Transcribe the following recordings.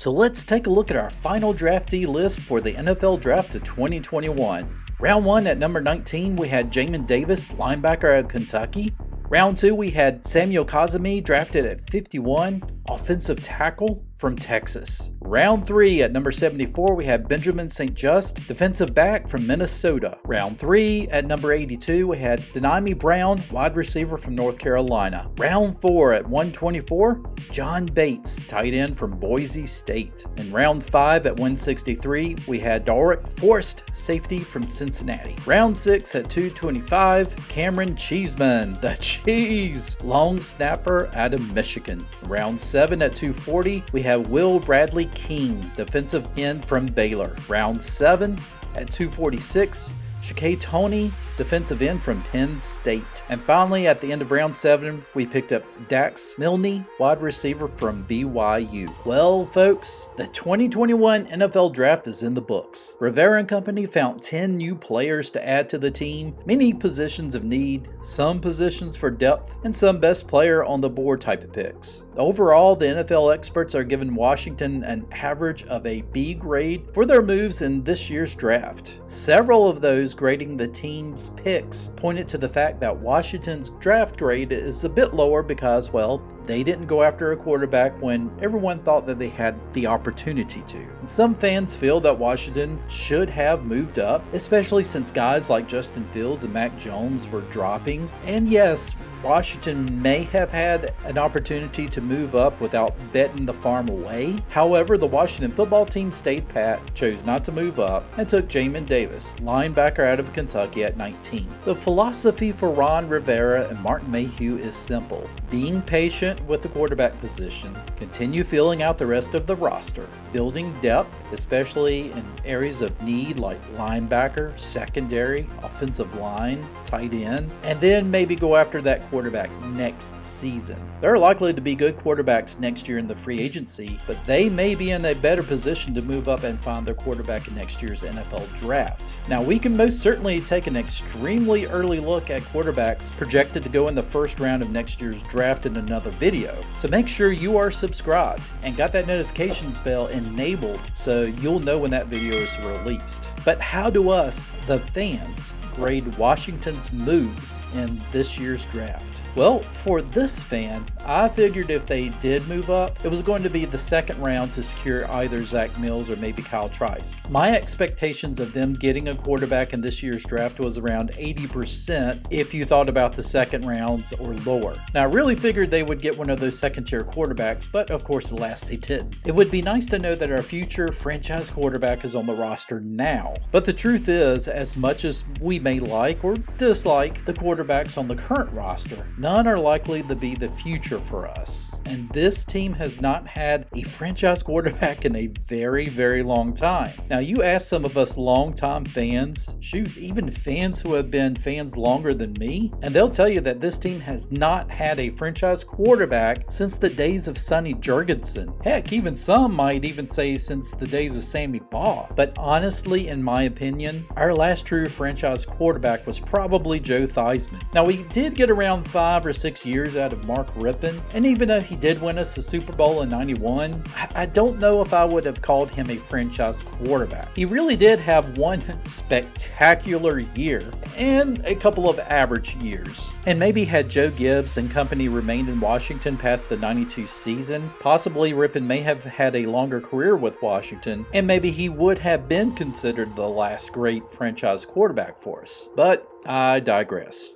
So let's take a look at our final draftee list for the NFL Draft of 2021. Round 1 at number 19, we had Jamin Davis, linebacker out of Kentucky. Round 2, we had Samuel Kazemi, drafted at 51, offensive tackle from Texas. Round 3 at number 74, we had Benjamin St. Just, defensive back from Minnesota. Round 3 at number 82, we had Denami Brown, wide receiver from North Carolina. Round 4 at 124, John Bates, tight end from Boise State. In round 5 at 163, we had Doric Forrest, safety from Cincinnati. Round 6 at 225, Cameron Cheeseman, the Cheese, long snapper out of Michigan. Round 7 at 240, we have Will Bradley King, defensive end from Baylor. Round 7 at 246, Shakay Toney, defensive end from Penn State. And finally, at the end of round 7, we picked up Dax Milne, wide receiver from BYU. Well, folks, the 2021 NFL Draft is in the books. Rivera and company found 10 new players to add to the team, many positions of need, some positions for depth, and some best player on the board type of picks. Overall, the NFL experts are giving Washington an average of a B grade for their moves in this year's draft. Several of those grading the team's picks pointed to the fact that Washington's draft grade is a bit lower because, well, they didn't go after a quarterback when everyone thought that they had the opportunity to. Some fans feel that Washington should have moved up, especially since guys like Justin Fields and Mac Jones were dropping. And yes, Washington may have had an opportunity to move up without betting the farm away. However, the Washington football team stayed pat, chose not to move up, and took Jamin Davis, linebacker out of Kentucky, at 19. The philosophy for Ron Rivera and Martin Mayhew is simple: being patient with the quarterback position, continue filling out the rest of the roster, building depth, especially in areas of need like linebacker, secondary, offensive line, tight end, and then maybe go after that quarterback next season. There are likely to be good quarterbacks next year in the free agency, but they may be in a better position to move up and find their quarterback in next year's NFL Draft. Now, we can most certainly take an extremely early look at quarterbacks projected to go in the first round of next year's draft in another video, so make sure you are subscribed and got that notifications bell enabled so you'll know when that video is released. But how do us, the fans, grade Washington's moves in this year's draft? Well, for this fan, I figured if they did move up, it was going to be the second round to secure either Zach Mills or maybe Kyle Trice. My expectations of them getting a quarterback in this year's draft was around 80% if you thought about the second rounds or lower. Now, I really figured they would get one of those second-tier quarterbacks, but of course, alas, they didn't. It would be nice to know that our future franchise quarterback is on the roster now. But the truth is, as much as we may like or dislike the quarterbacks on the current roster, none are likely to be the future for us. And this team has not had a franchise quarterback in a very, very long time. Now, you ask some of us longtime fans, shoot, even fans who have been fans longer than me, and they'll tell you that this team has not had a franchise quarterback since the days of Sonny Jurgensen. Heck, even some might even say since the days of Sammy Baugh. But honestly, in my opinion, our last true franchise quarterback was probably Joe Theismann. Now, we did get around 5 or 6 years out of Mark Rippon, and even though he did win us the Super Bowl in '91, I don't know if I would have called him a franchise quarterback. He really did have one spectacular year and a couple of average years. And maybe had Joe Gibbs and company remained in Washington past the '92 season, possibly Rippon may have had a longer career with Washington, and maybe he would have been considered the last great franchise quarterback for us. But I digress.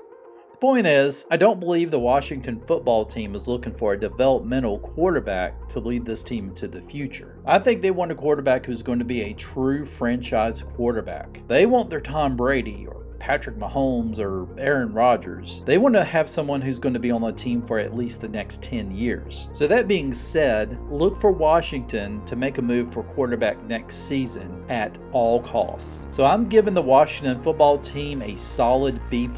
Point is, I don't believe the Washington football team is looking for a developmental quarterback to lead this team into the future. I think they want a quarterback who's going to be a true franchise quarterback. They want their Tom Brady or Patrick Mahomes or Aaron Rodgers. They want to have someone who's going to be on the team for at least the next 10 years. So that being said, look for Washington to make a move for quarterback next season at all costs. So I'm giving the Washington football team a solid B+.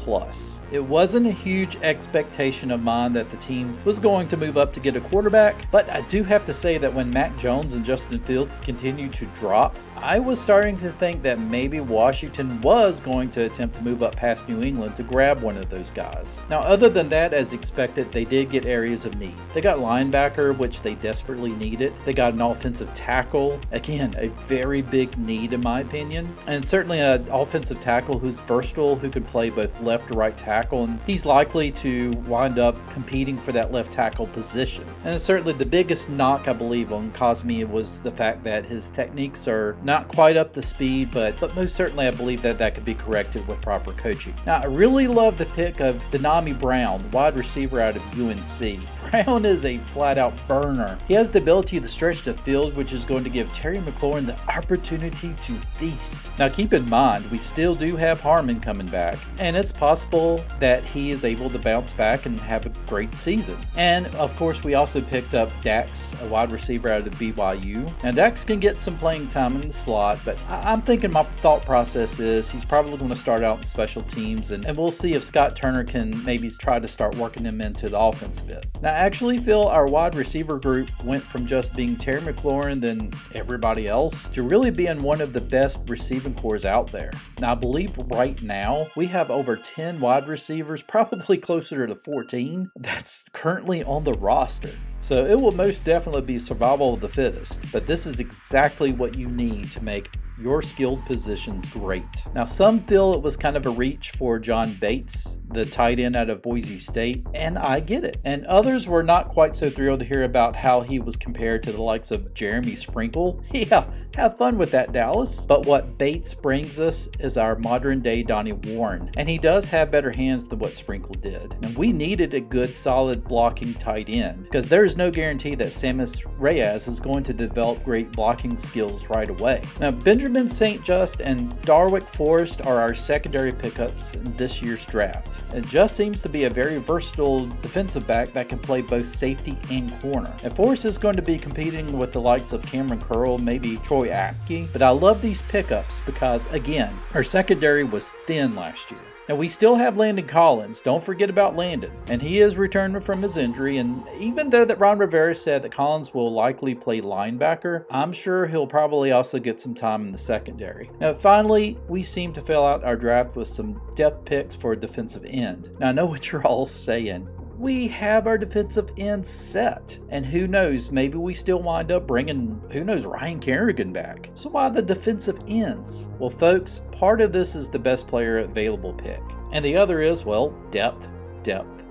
It wasn't a huge expectation of mine that the team was going to move up to get a quarterback, but I do have to say that when Mac Jones and Justin Fields continue to drop, I was starting to think that maybe Washington was going to attempt to move up past New England to grab one of those guys. Now, other than that, as expected, they did get areas of need. They got linebacker, which they desperately needed. They got an offensive tackle. Again, a very big need in my opinion. And certainly an offensive tackle who's versatile, who can play both left or right tackle. And he's likely to wind up competing for that left tackle position. And certainly the biggest knock, I believe, on Cosme was the fact that his techniques are not quite up to speed, but most certainly I believe that could be corrected with proper coaching. Now, I really love the pick of Denami Brown, wide receiver out of UNC. Brown is a flat-out burner. He has the ability to stretch the field, which is going to give Terry McLaurin the opportunity to feast. Now, keep in mind, we still do have Harmon coming back, and it's possible that he is able to bounce back and have a great season. And, of course, we also picked up Dax, a wide receiver out of BYU. Now, Dax can get some playing time in the slot, but I'm thinking my thought process is he's probably going to start out in special teams, and we'll see if Scott Turner can maybe try to start working him into the offense a bit. Now, I actually feel our wide receiver group went from just being Terry McLaurin than everybody else to really being one of the best receiving cores out there. Now, I believe right now we have over 10 wide receivers, probably closer to 14, that's currently on the roster. So it will most definitely be survival of the fittest, but this is exactly what you need to make your skilled positions great. Now, some feel it was kind of a reach for John Bates, the tight end out of Boise State, and I get it. And others were not quite so thrilled to hear about how he was compared to the likes of Jeremy Sprinkle. Yeah, have fun with that, Dallas. But what Bates brings us is our modern day Donnie Warren, and he does have better hands than what Sprinkle did. And we needed a good, solid blocking tight end, because there's no guarantee that Samus Reyes is going to develop great blocking skills right away. Now, Benjamin St. Just and Darwick Forrest are our secondary pickups in this year's draft. It just seems to be a very versatile defensive back that can play both safety and corner. And Forrest is going to be competing with the likes of Cameron Curl, maybe Troy Apke, but I love these pickups because, again, our secondary was thin last year. Now, we still have Landon Collins. Don't forget about Landon. And he is returning from his injury. And even though that Ron Rivera said that Collins will likely play linebacker, I'm sure he'll probably also get some time in the secondary. Now, finally, we seem to fill out our draft with some depth picks for a defensive end. Now, I know what you're all saying. We have our defensive end set. And who knows, maybe we still wind up bringing, Ryan Kerrigan back. So why the defensive ends? Well, folks, part of this is the best player available pick. And the other is, well, depth,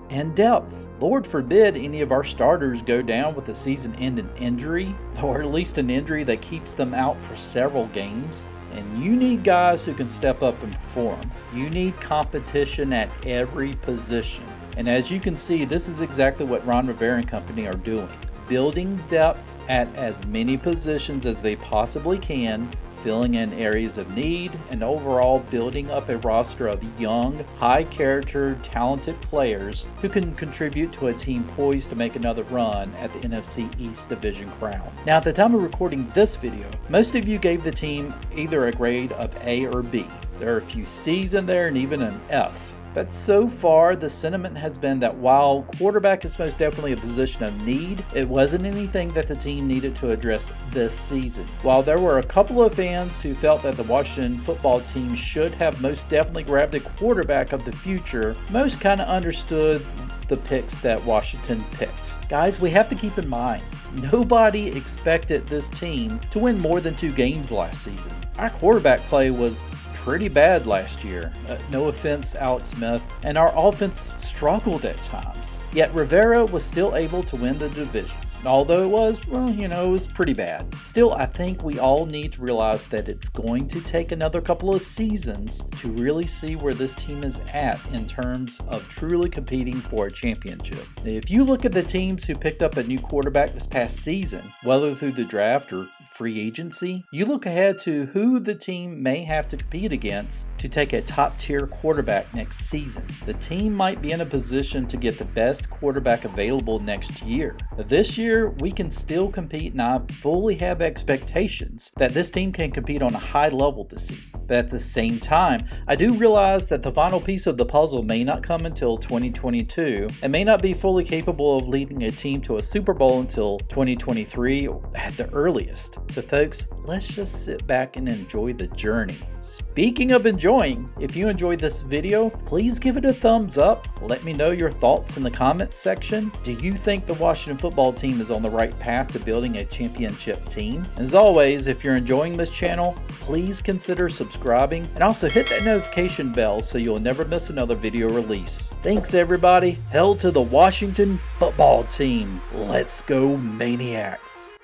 and depth. Lord forbid any of our starters go down with a season-ending injury, or at least an injury that keeps them out for several games. And you need guys who can step up and perform. You need competition at every position. And as you can see, this is exactly what Ron Rivera and company are doing. Building depth at as many positions as they possibly can, filling in areas of need, and overall building up a roster of young, high-character, talented players who can contribute to a team poised to make another run at the NFC East Division crown. Now, at the time of recording this video, most of you gave the team either a grade of A or B. There are a few C's in there and even an F. But so far, the sentiment has been that while quarterback is most definitely a position of need, it wasn't anything that the team needed to address this season. While there were a couple of fans who felt that the Washington football team should have most definitely grabbed a quarterback of the future, most kind of understood the picks that Washington picked. Guys, we have to keep in mind, nobody expected this team to win more than 2 games last season. Our quarterback play was pretty bad last year. No offense, Alex Smith. And our offense struggled at times. Yet Rivera was still able to win the division. Although it was, it was pretty bad. Still, I think we all need to realize that it's going to take another couple of seasons to really see where this team is at in terms of truly competing for a championship. If you look at the teams who picked up a new quarterback this past season, whether through the draft or free agency, you look ahead to who the team may have to compete against to take a top-tier quarterback next season. The team might be in a position to get the best quarterback available next year. This year, we can still compete, and I fully have expectations that this team can compete on a high level this season. But at the same time, I do realize that the final piece of the puzzle may not come until 2022 and may not be fully capable of leading a team to a Super Bowl until 2023 at the earliest. So folks, let's just sit back and enjoy the journey. Speaking of enjoying, if you enjoyed this video, please give it a thumbs up. Let me know your thoughts in the comments section. Do you think the Washington football team is on the right path to building a championship team? As always, if you're enjoying this channel, please consider subscribing and also hit that notification bell so you'll never miss another video release. Thanks everybody. Hail to the Washington football team. Let's go Maniacs.